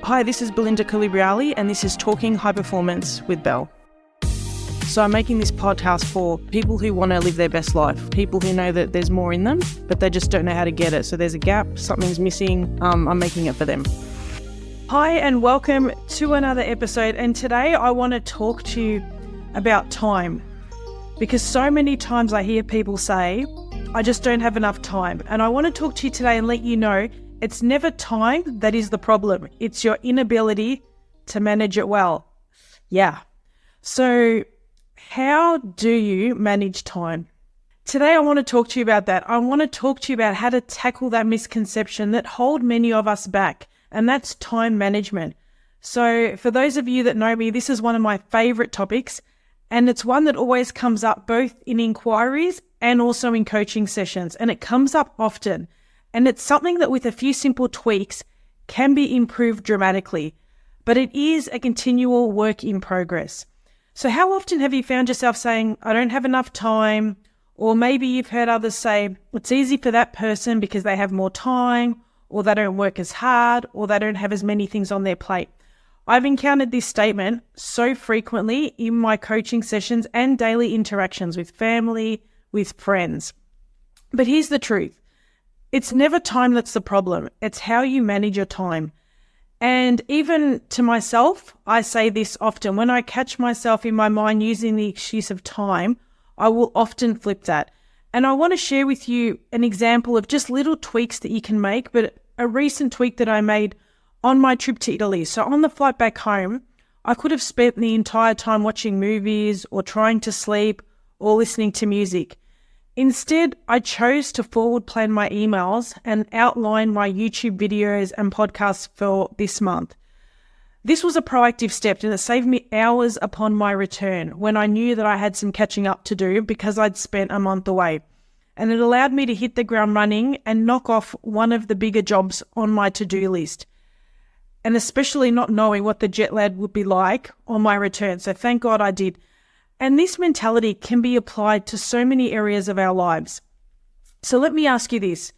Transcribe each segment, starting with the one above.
Hi, this is Belinda Calibriali, and this is Talking High Performance with Belle. So I'm making this podcast for people who want to live their best life, people who know that there's more in them, but they just don't know how to get it. So there's a gap, something's missing, I'm making it for them. Hi, and welcome to another episode. And today I want to talk to you about time, because so many times I hear people say, I just don't have enough time. And I want to talk to you today and let you know it's never time that is the problem. It's your inability to manage it well. Yeah. So how do you manage time? Today I want to talk to you about that. I want to talk to you about how to tackle that misconception that hold many of us back, and that's time management. So for those of you that know me, this is one of my favorite topics, and it's one that always comes up both in inquiries and also in coaching sessions, and it comes up often. And it's something that with a few simple tweaks can be improved dramatically, but it is a continual work in progress. So how often have you found yourself saying, I don't have enough time? Or maybe you've heard others say, it's easy for that person because they have more time, or they don't work as hard, or they don't have as many things on their plate. I've encountered this statement so frequently in my coaching sessions and daily interactions with family, with friends. But here's the truth. It's never time that's the problem. It's how you manage your time. And even to myself, I say this often. When I catch myself in my mind using the excuse of time, I will often flip that. And I want to share with you an example of just little tweaks that you can make, but a recent tweak that I made on my trip to Italy. So on the flight back home, I could have spent the entire time watching movies or trying to sleep or listening to music. Instead, I chose to forward plan my emails and outline my YouTube videos and podcasts for this month. This was a proactive step, and it saved me hours upon my return when I knew that I had some catching up to do because I'd spent a month away. And it allowed me to hit the ground running and knock off one of the bigger jobs on my to-do list. And especially not knowing what the jet lag would be like on my return. So thank God I did. And this mentality can be applied to so many areas of our lives. So let me ask you this.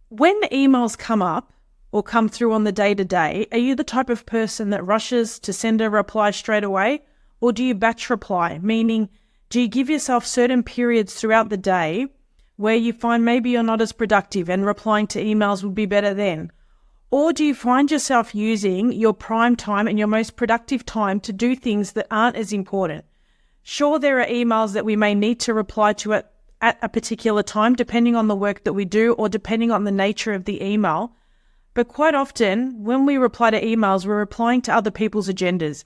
When emails come up or come through on the day-to-day, are you the type of person that rushes to send a reply straight away? Or do you batch reply? Meaning, do you give yourself certain periods throughout the day where you find maybe you're not as productive and replying to emails would be better then? Or do you find yourself using your prime time and your most productive time to do things that aren't as important? Sure, there are emails that we may need to reply to at a particular time, depending on the work that we do or depending on the nature of the email. But quite often, when we reply to emails, we're replying to other people's agendas.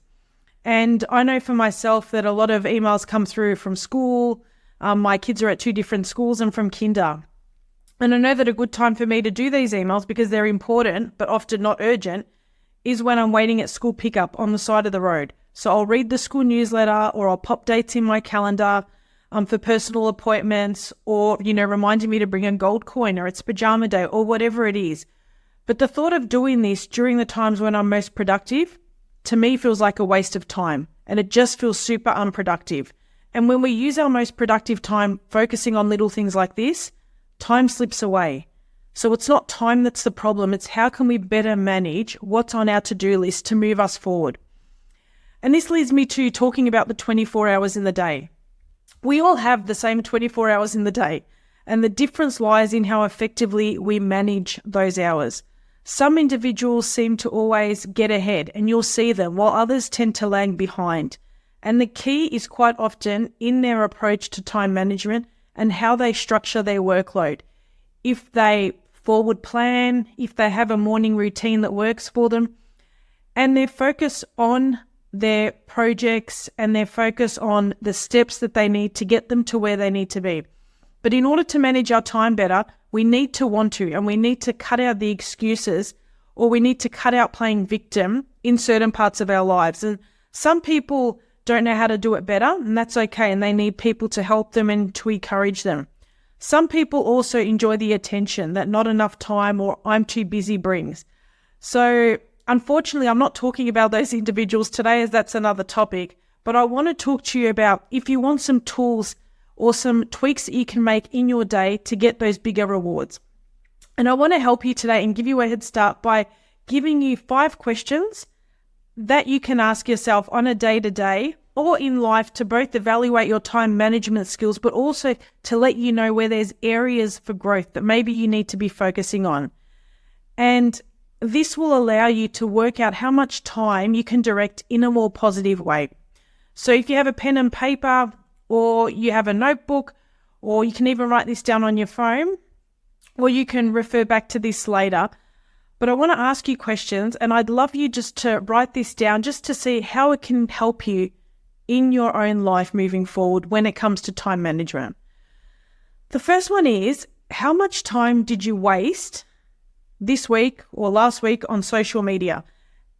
And I know for myself that a lot of emails come through from school. My kids are at 2 different schools and from kinder. And I know that a good time for me to do these emails, because they're important, but often not urgent, is when I'm waiting at school pickup on the side of the road. So I'll read the school newsletter, or I'll pop dates in my calendar for personal appointments, or, reminding me to bring a gold coin, or it's pajama day, or whatever it is. But the thought of doing this during the times when I'm most productive, to me feels like a waste of time, and it just feels super unproductive. And when we use our most productive time focusing on little things like this, time slips away. So it's not time that's the problem, it's how can we better manage what's on our to-do list to move us forward. And this leads me to talking about the 24 hours in the day. We all have the same 24 hours in the day, and the difference lies in how effectively we manage those hours. Some individuals seem to always get ahead, and you'll see them, while others tend to lag behind. And the key is quite often in their approach to time management and how they structure their workload. If they forward plan, if they have a morning routine that works for them, and their focus on their projects and their focus on the steps that they need to get them to where they need to be. But in order to manage our time better, we need to want to, and we need to cut out the excuses, or we need to cut out playing victim in certain parts of our lives. And some people don't know how to do it better, and that's okay, and they need people to help them and to encourage them. Some people also enjoy the attention that not enough time or I'm too busy brings. So unfortunately, I'm not talking about those individuals today, as that's another topic, but I want to talk to you about if you want some tools or some tweaks that you can make in your day to get those bigger rewards. And I want to help you today and give you a head start by giving you 5 questions that you can ask yourself on a day-to-day or in life to both evaluate your time management skills, but also to let you know where there's areas for growth that maybe you need to be focusing on. And this will allow you to work out how much time you can direct in a more positive way. So if you have a pen and paper, or you have a notebook, or you can even write this down on your phone, or you can refer back to this later. But I want to ask you questions, and I'd love you just to write this down just to see how it can help you in your own life moving forward when it comes to time management. The first one is, how much time did you waste this week or last week on social media?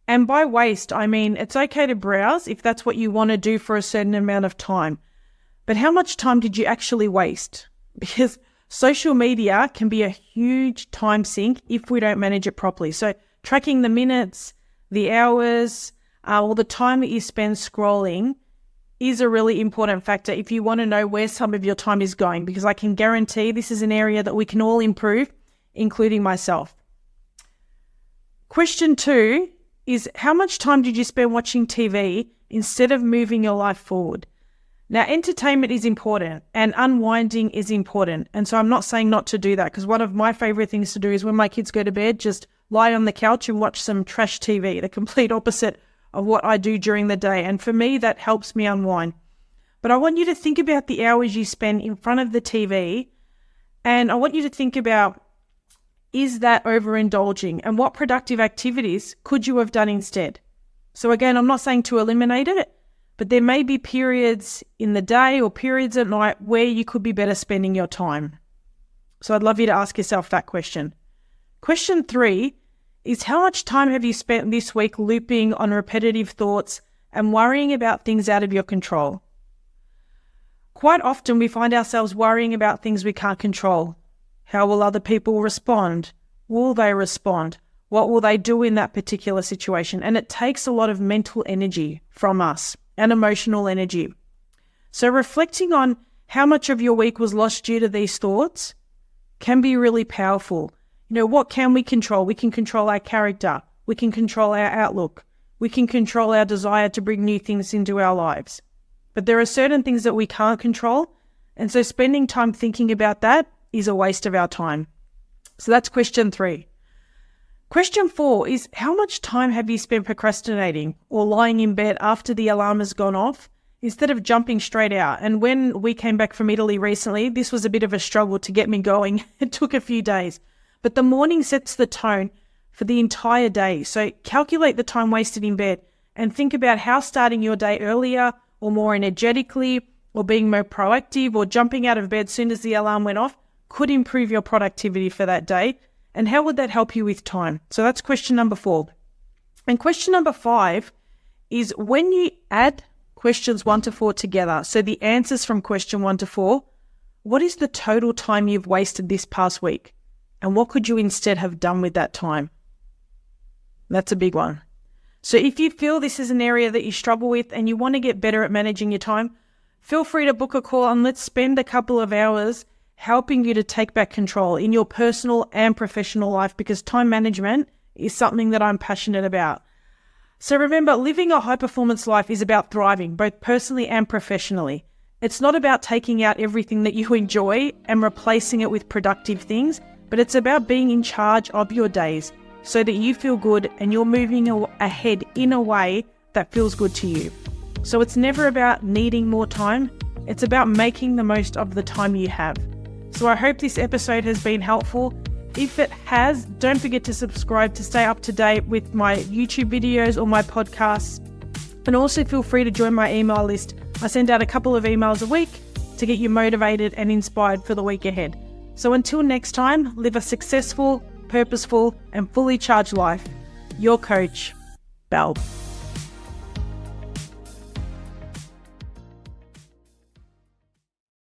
And by waste, I mean it's okay to browse if that's what you want to do for a certain amount of time. But how much time did you actually waste? Because social media can be a huge time sink if we don't manage it properly. So tracking the minutes, the hours, or the time that you spend scrolling is a really important factor if you want to know where some of your time is going, because I can guarantee this is an area that we can all improve, including myself. Question 2 is, how much time did you spend watching TV instead of moving your life forward? Now, entertainment is important and unwinding is important. And so I'm not saying not to do that, because one of my favorite things to do is when my kids go to bed, just lie on the couch and watch some trash TV, the complete opposite of what I do during the day. And for me, that helps me unwind. But I want you to think about the hours you spend in front of the TV. And I want you to think about, is that overindulging? And what productive activities could you have done instead? So again, I'm not saying to eliminate it, but there may be periods in the day or periods at night where you could be better spending your time. So I'd love you to ask yourself that question. Question 3 is, how much time have you spent this week looping on repetitive thoughts and worrying about things out of your control? Quite often we find ourselves worrying about things we can't control. How will other people respond? Will they respond? What will they do in that particular situation? And it takes a lot of mental energy from us and emotional energy. So reflecting on how much of your week was lost due to these thoughts can be really powerful. You know, what can we control? We can control our character. We can control our outlook. We can control our desire to bring new things into our lives. But there are certain things that we can't control. And so spending time thinking about that is a waste of our time. So that's question 3. Question 4 is, how much time have you spent procrastinating or lying in bed after the alarm has gone off instead of jumping straight out? And when we came back from Italy recently, this was a bit of a struggle to get me going. It took a few days. But the morning sets the tone for the entire day. So calculate the time wasted in bed and think about how starting your day earlier or more energetically or being more proactive or jumping out of bed as soon as the alarm went off could improve your productivity for that day. And how would that help you with time? So that's question number 4. And question number 5 is, when you add questions 1 to 4 together, so the answers from question 1 to 4, what is the total time you've wasted this past week? And what could you instead have done with that time? That's a big one. So if you feel this is an area that you struggle with and you want to get better at managing your time, feel free to book a call and let's spend a couple of hours helping you to take back control in your personal and professional life, because time management is something that I'm passionate about. So remember, living a high-performance life is about thriving, both personally and professionally. It's not about taking out everything that you enjoy and replacing it with productive things, but it's about being in charge of your days so that you feel good and you're moving ahead in a way that feels good to you. So it's never about needing more time. It's about making the most of the time you have. So I hope this episode has been helpful. If it has, don't forget to subscribe to stay up to date with my YouTube videos or my podcasts. And also feel free to join my email list. I send out a couple of emails a week to get you motivated and inspired for the week ahead. So until next time, live a successful, purposeful, and fully charged life. Your coach, Belle.